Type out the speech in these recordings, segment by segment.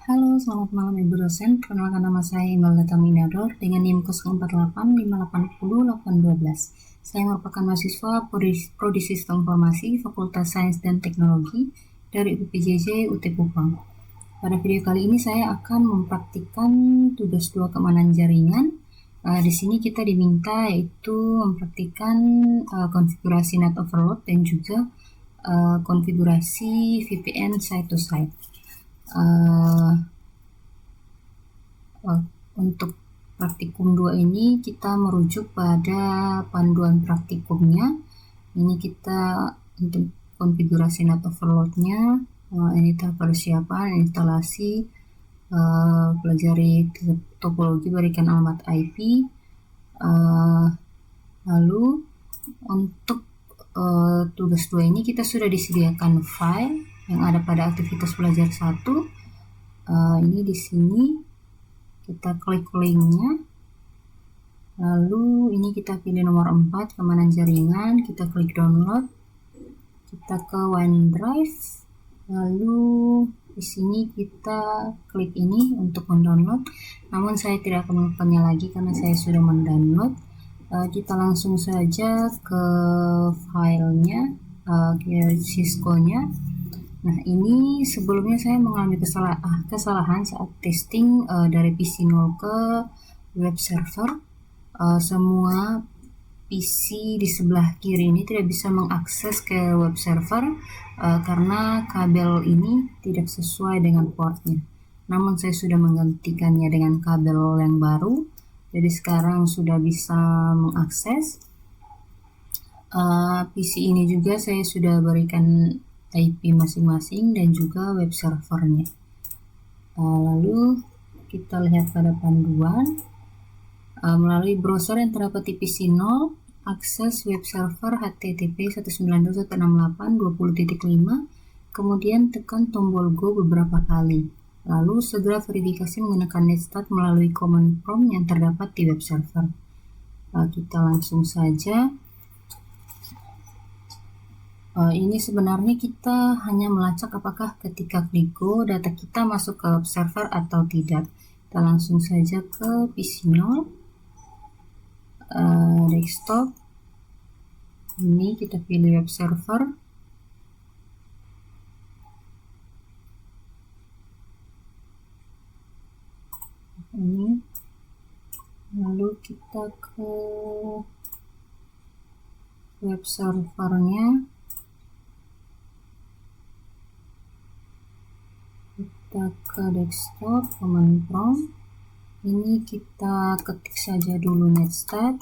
Halo, selamat malam Ibu dosen. Perkenalkan nama saya Imelda Taminador dengan NIM 0858508012. Saya merupakan mahasiswa Prodi Sistem Informasi Fakultas Sains dan Teknologi dari UPJJ UT Kupang. Pada video kali ini saya akan mempraktikkan tugas 2 keamanan jaringan. Di sini kita diminta yaitu mempraktikkan konfigurasi net overload dan juga konfigurasi VPN site to site. Untuk praktikum 2 ini kita merujuk pada panduan praktikumnya. Ini kita untuk konfigurasi net overload-nya, ini tahap persiapan, instalasi, pelajari topologi berikan alamat IP. Lalu untuk tugas 2 ini kita sudah disediakan file yang ada pada aktivitas belajar 1. Ini di sini kita klik linknya, lalu ini kita pilih nomor 4 keamanan jaringan, kita klik download, kita ke OneDrive, lalu di sini kita klik ini untuk mendownload. Namun saya tidak akan melakukannya lagi karena saya sudah mendownload. Kita langsung saja ke filenya, ke Cisco-nya. Nah, ini sebelumnya saya mengalami kesalahan saat testing dari PC0 ke web server. Semua PC di sebelah kiri ini tidak bisa mengakses ke web server karena kabel ini tidak sesuai dengan portnya. Namun saya sudah menggantikannya dengan kabel yang baru, jadi sekarang sudah bisa mengakses. PC ini juga saya sudah berikan IP masing-masing dan juga web servernya. Lalu kita lihat pada panduan, melalui browser yang terdapat di PC0, akses web server HTTP 192.168.20.5, kemudian tekan tombol Go beberapa kali. Lalu segera verifikasi menggunakan netstat melalui command prompt yang terdapat di web server. Kita langsung saja. Ini sebenarnya kita hanya melacak apakah ketika klik Go data kita masuk ke web server atau tidak. Kita langsung saja ke PC0, desktop. Ini kita pilih web server. Ini. Lalu kita ke web servernya. Kita ke desktop, command prompt. Ini kita ketik saja dulu netstat.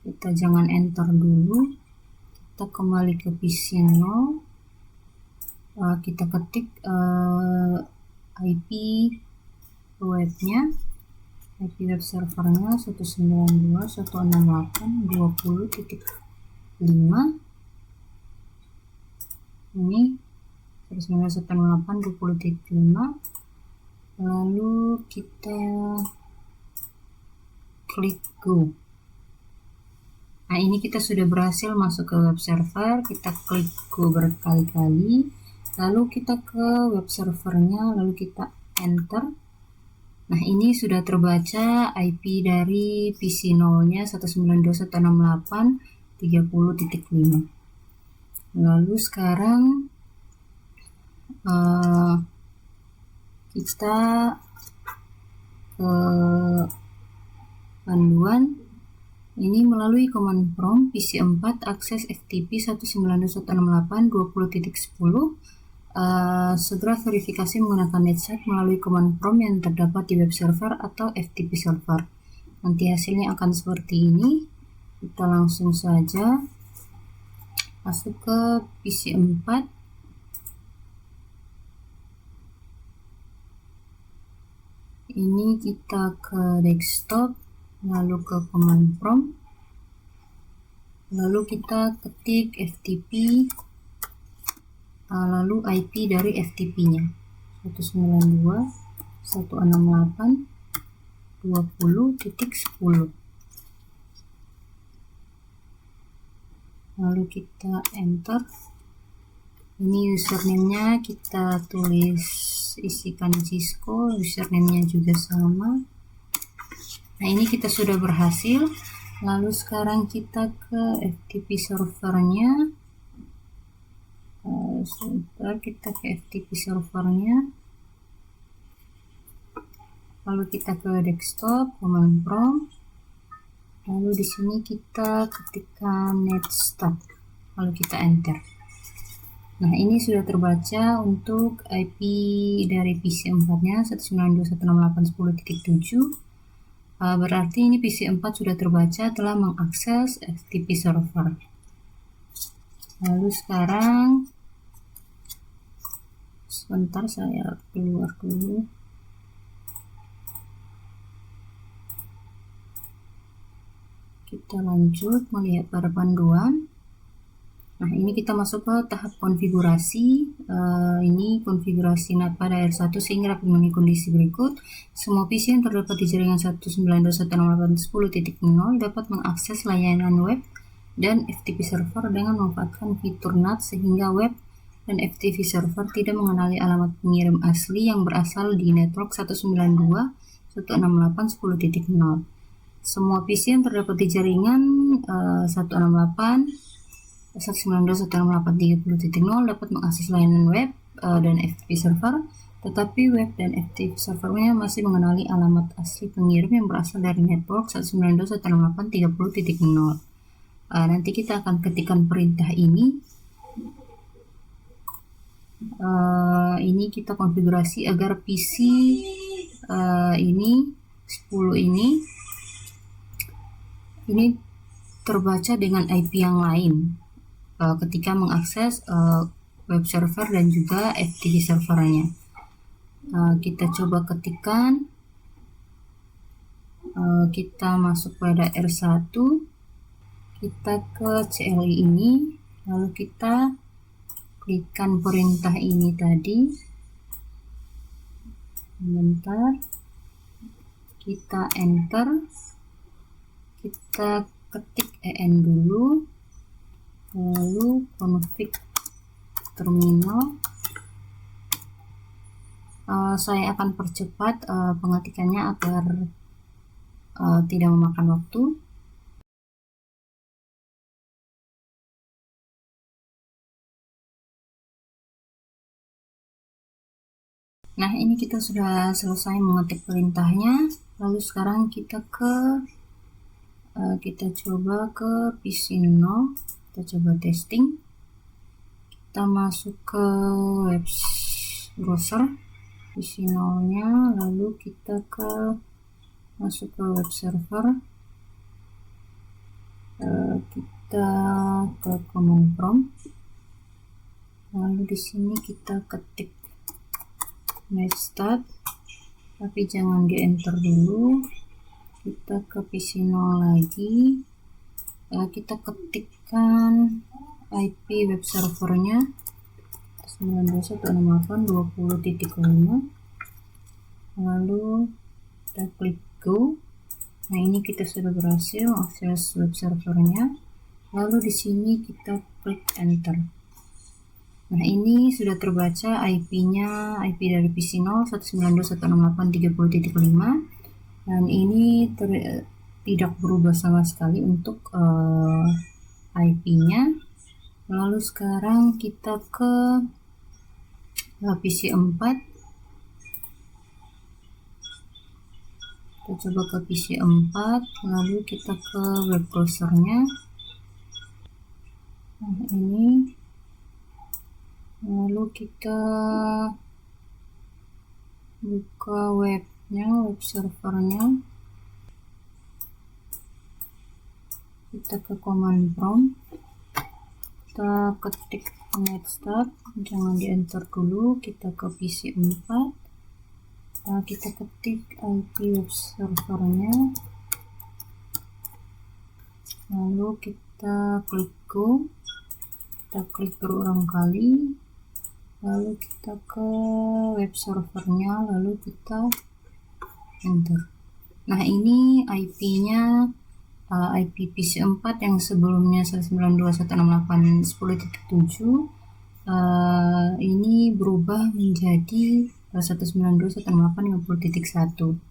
Kita jangan enter dulu. Kita kembali ke PC0. Kita ketik IP webnya, IP web servernya 192.168.20.5. Ini 192.168.20.5. Lalu kita klik Go. Nah, ini kita sudah berhasil masuk ke web server. Kita klik Go berkali-kali, lalu kita ke web servernya, lalu kita enter. Nah, ini sudah terbaca IP dari PC0-nya 192.168.30.5. Lalu sekarang kita ke panduan. Ini melalui command prompt PC4 akses FTP 192.168.20.10. Segera verifikasi menggunakan netstat melalui command prompt yang terdapat di web server atau FTP server. Nanti hasilnya akan seperti ini. Kita langsung saja masuk ke PC4. Ini kita ke desktop, lalu ke command prompt, lalu kita ketik FTP, lalu IP dari FTP-nya 192.168.20.10. Lalu kita enter. Ini username-nya kita tulis, isikan Cisco, username-nya juga sama. Nah, ini kita sudah berhasil. Lalu sekarang kita ke FTP servernya. Sebentar, kita ke FTP servernya. Lalu kita ke desktop, command prompt. Lalu di sini kita ketikkan netstat. Lalu kita enter. Nah, ini sudah terbaca untuk IP dari PC 4-nya 192.168.10.7. Berarti ini PC 4 sudah terbaca telah mengakses FTP server. Lalu sekarang sebentar, saya keluar dulu. Kita lanjut melihat pada panduan. Nah, ini kita masuk ke tahap konfigurasi. Ini konfigurasi NAT pada R1 sehingga dapat memenuhi kondisi berikut. Semua PC yang terdapat di jaringan 192.168.10.0 dapat mengakses layanan web dan FTP server dengan memanfaatkan fitur NAT sehingga web dan FTP server tidak mengenali alamat pengirim asli yang berasal di network 192.168.10.0. Semua PC yang terdapat di jaringan 192.168.30.0 dapat mengakses layanan web dan FTP server, tetapi web dan FTP servernya masih mengenali alamat asli pengirim yang berasal dari network 192.168.30.0. Nanti kita akan ketikkan perintah ini. Ini kita konfigurasi agar PC ini 10 ini terbaca dengan IP yang lain ketika mengakses web server dan juga FTP servernya. Kita coba ketikkan, kita masuk pada R1, kita ke CLI ini, lalu kita klikkan perintah ini tadi. Bentar, kita enter, kita ketik en dulu, lalu config terminal. Saya akan percepat pengetikannya agar tidak memakan waktu. Nah, ini kita sudah selesai mengetik perintahnya. Lalu sekarang kita coba ke PC 0, kita coba testing. Kita masuk ke web browser PC 0-nya, lalu kita masuk ke web server. Kita ke command prompt. Lalu di sini kita ketik netstat, tapi jangan di enter dulu. Kita ke PC 0 lagi, kita ketikkan IP web servernya 192.168.20.5, lalu kita klik go. Nah, ini kita sudah berhasil akses web servernya. Lalu di sini kita klik enter. Nah, ini sudah terbaca IP-nya, IP dari PC 0 192.168.30.5, dan ini tidak berubah sama sekali untuk IP-nya. Lalu sekarang kita ke PC 4. Kita coba ke PC 4, lalu kita ke web browsernya. Nah, ini, lalu kita buka webnya, web servernya. Kita ke command prompt, kita ketik netstat, jangan di enter dulu. Kita ke PC 4, kita ketik IP web servernya, lalu kita klik go, kita klik berulang kali, lalu kita ke web servernya, lalu kita enter. Nah, ini IP-nya IP PC 4 yang sebelumnya 192.168.10.7 ini berubah menjadi 192.168.50.1.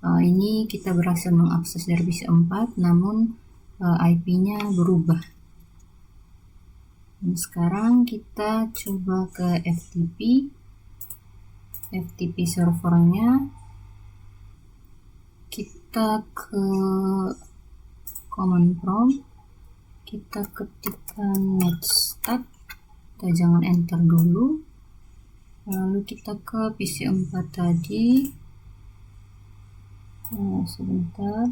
Ini kita berhasil mengakses dari PC 4, namun IP-nya berubah. Dan sekarang kita coba ke FTP servernya. Kita ke command prompt, kita ketikkan netstat, kita jangan enter dulu, lalu kita ke PC 4 tadi. Sebentar,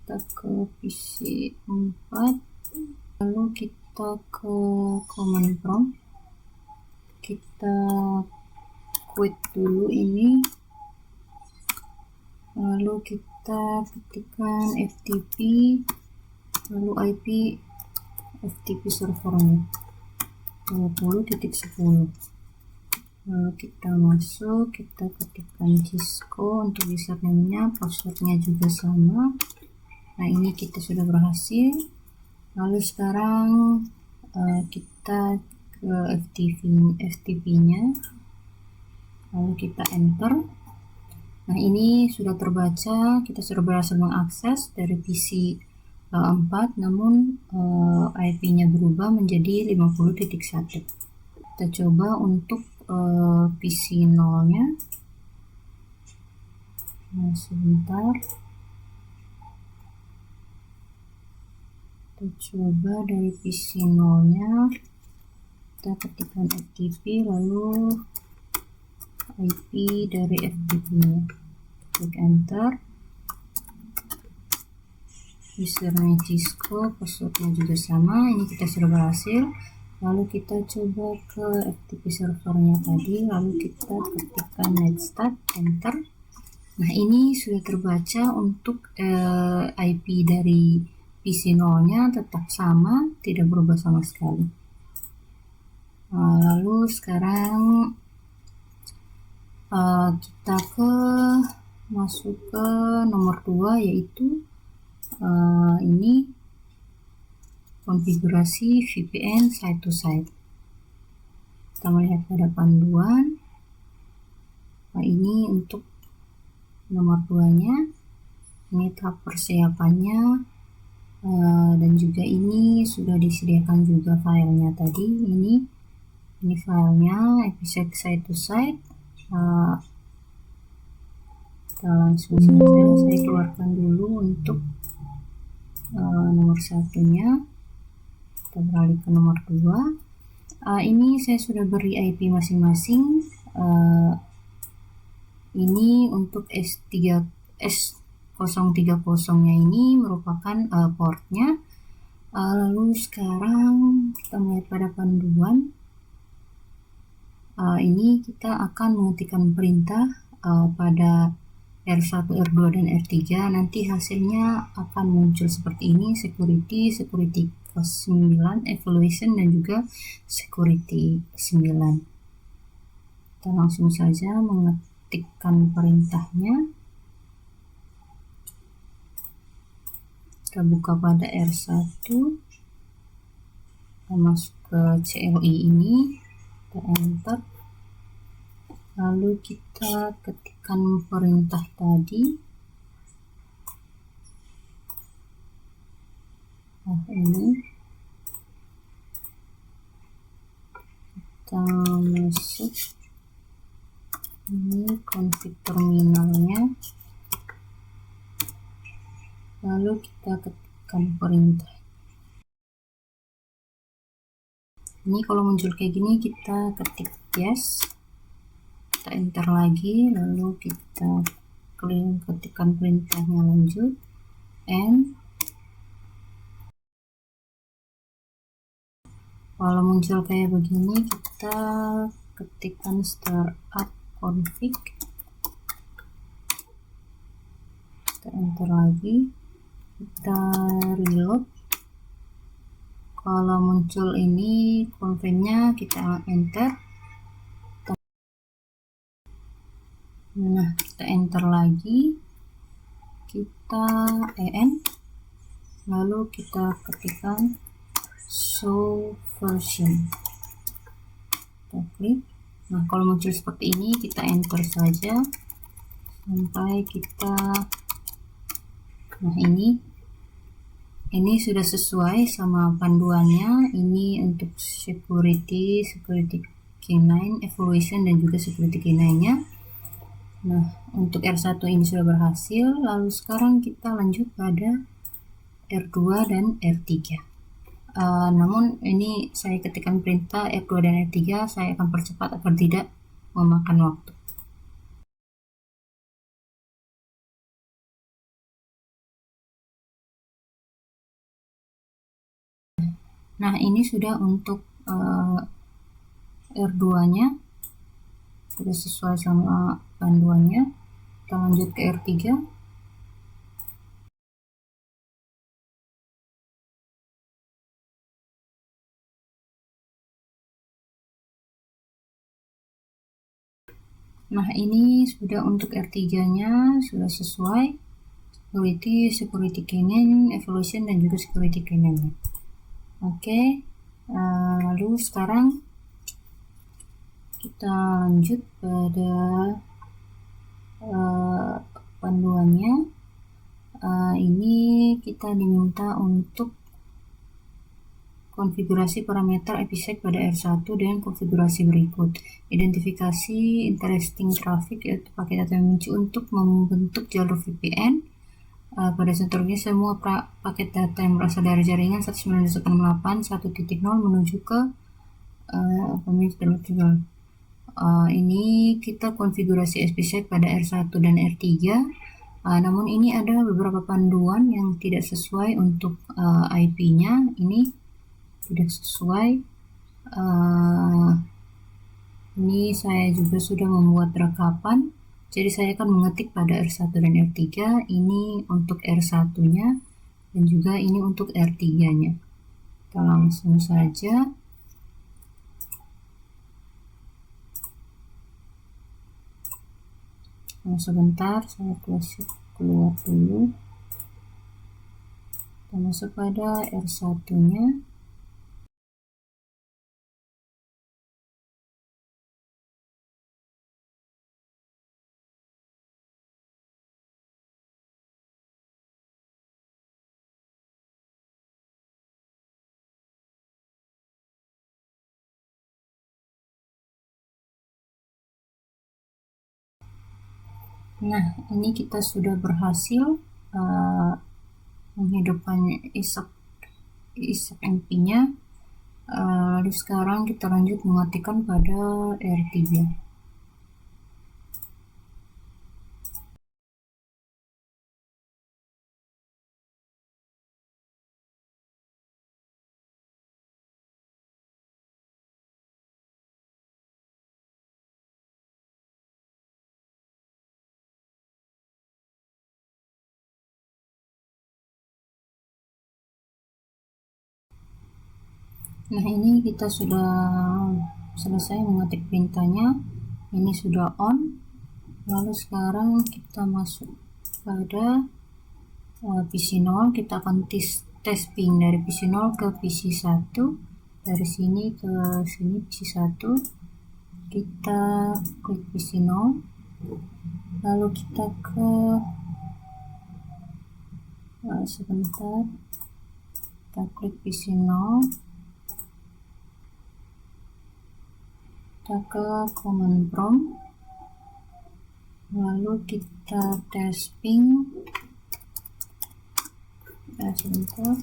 kita ke PC 4, lalu kita ke command prompt, kita quit dulu ini, lalu kita ketikkan FTP, lalu IP FTP servernya 20.10. lalu kita masuk, kita ketikkan Cisco untuk username-nya, passwordnya juga sama. Nah, ini kita sudah berhasil. Lalu sekarang kita ke FTP-nya, lalu kita enter. Nah, ini sudah terbaca, kita sudah berhasil mengakses dari PC 4, namun IP-nya berubah menjadi 50.1. Kita coba untuk PC 0-nya. Nah, sebentar, kita coba dari PC 0-nya, kita ketikkan FTP, lalu IP dari FTP-nya, klik enter. Username Cisco, passwordnya juga sama. Ini kita sudah berhasil. Lalu kita coba ke FTP servernya tadi, lalu kita ketikkan netstat, enter. Nah, ini sudah terbaca untuk IP dari PC 0-nya tetap sama, tidak berubah sama sekali. Lalu sekarang kita masuk ke nomor 2, yaitu ini konfigurasi VPN site to site. Kita melihat pada panduan. Nah, ini untuk nomor 2-nya, ini tahap persiapannya, dan juga ini sudah disediakan juga filenya tadi. Ini filenya, episode site to site. Kita langsung saja, saya keluarkan dulu untuk nomor 1-nya. Kita beralih ke nomor 2. Ini saya sudah beri IP masing-masing. Ini untuk S030-nya ini merupakan portnya. Lalu sekarang kita melihat pada panduan. Ini kita akan mengetikkan perintah pada R1, R2, dan R3. Nanti hasilnya akan muncul seperti ini: security 9, evaluation, dan juga security 9. Kita langsung saja mengetikkan perintahnya. Kita buka pada R1, kita masuk ke CLI ini, kita enter, lalu kita ketikkan perintah tadi. Nah, ini kita masuk, ini config terminalnya, lalu kita ketikkan perintah. Ini kalau muncul kayak gini, kita ketik yes, kita enter lagi, lalu kita ketikkan perintahnya, lanjut, and kalau muncul kayak begini, kita ketikkan startup config, kita enter lagi, kita reload. Kalau muncul ini config-nya, kita enter. Nah, kita enter lagi, kita en, lalu kita ketikkan show version, kita klik. Nah, kalau muncul seperti ini kita enter saja sampai kita, nah ini sudah sesuai sama panduannya. Ini untuk security K9 evaluation dan juga security K9 nya. Nah, untuk R1 ini sudah berhasil. Lalu sekarang kita lanjut pada R2 dan R3. Namun ini saya ketikkan perintah R2 dan R3, saya akan percepat agar tidak memakan waktu. Nah, ini sudah untuk R2 nya sudah sesuai sama panduannya. Kita lanjut ke R3. Nah, ini sudah untuk R3 nya sudah sesuai security K9 evaluation dan juga security K9 nya. Oke, lalu sekarang kita lanjut pada panduannya. Ini kita diminta untuk konfigurasi parameter IPsec pada R1 dengan konfigurasi berikut. Identifikasi interesting traffic, yaitu paket data yang muncul untuk membentuk jalur VPN. Pada contohnya semua paket data yang berasal dari jaringan 192.168.1.0 menuju ke ini kita konfigurasi IPsec pada R1 dan R3. Namun ini ada beberapa panduan yang tidak sesuai untuk IP-nya. Ini tidak sesuai. Ini saya juga sudah membuat rekapan, jadi saya akan mengetik pada R1 dan R3. Ini untuk R1 nya dan juga ini untuk R3 nya. Kita langsung saja. Sebentar, saya keluar dulu. Kita masuk pada R1 nya. Nah, ini kita sudah berhasil menghidupkan ISAC MP-nya. Lalu sekarang kita lanjut mematikan pada R3. Nah, ini kita sudah selesai mengetik perintahnya. Ini sudah on. Lalu sekarang kita masuk pada PC0. Kita akan tes ping dari PC0 ke PC1. Dari sini ke sini PC1. Kita klik PC0. Lalu kita ke sebentar. Kita klik PC0. Kita ke command prompt, lalu kita tes ping. Sebentar,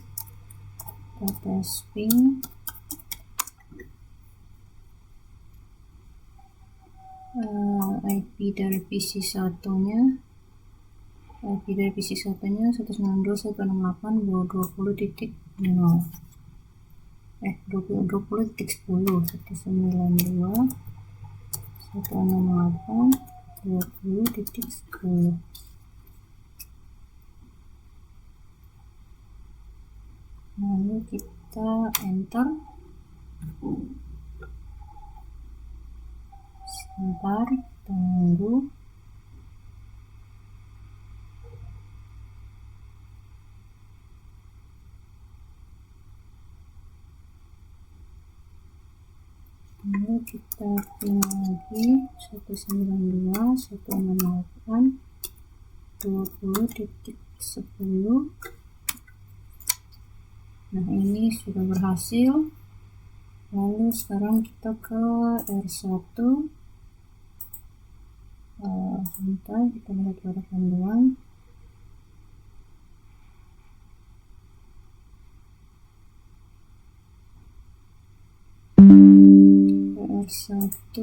kita tes ping. IP dari PC1 nya 192.168.20.0 20.10. Lalu kita enter. Sebentar, tunggu. Lalu kita pilih lagi 192, 168, 20.10. Nah, ini sudah berhasil. Lalu sekarang kita ke R1. Sebentar, kita lihat pada panduan. R1,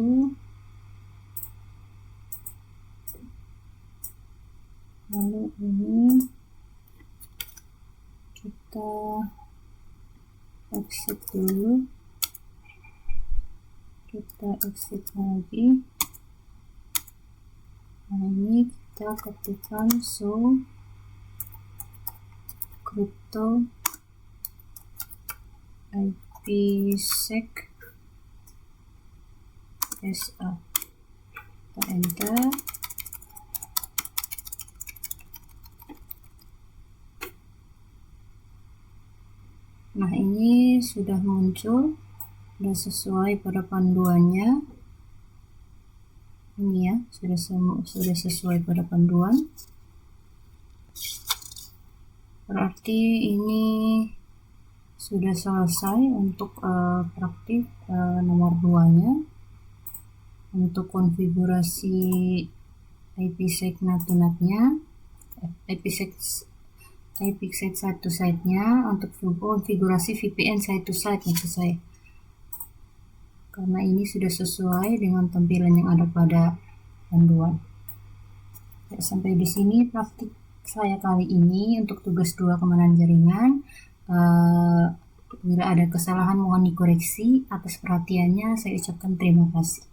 lalu ini kita exit dulu, kita exit lagi. Nah, ini kita ketikkan show crypto IPsec SA, kita enter. Nah, ini sudah muncul, sudah sesuai pada panduannya. Ini ya, sudah sesuai pada panduan. Berarti ini sudah selesai untuk praktik nomor 2-nya. Untuk konfigurasi IPsec NAT-nya, IPsec site-to site-nya, untuk konfigurasi VPN site-to-site maksud saya. Karena ini sudah sesuai dengan tampilan yang ada pada panduan. Ya, sampai di sini praktik saya kali ini untuk tugas 2 keamanan jaringan. Bila ada kesalahan mohon dikoreksi. Atas perhatiannya saya ucapkan terima kasih.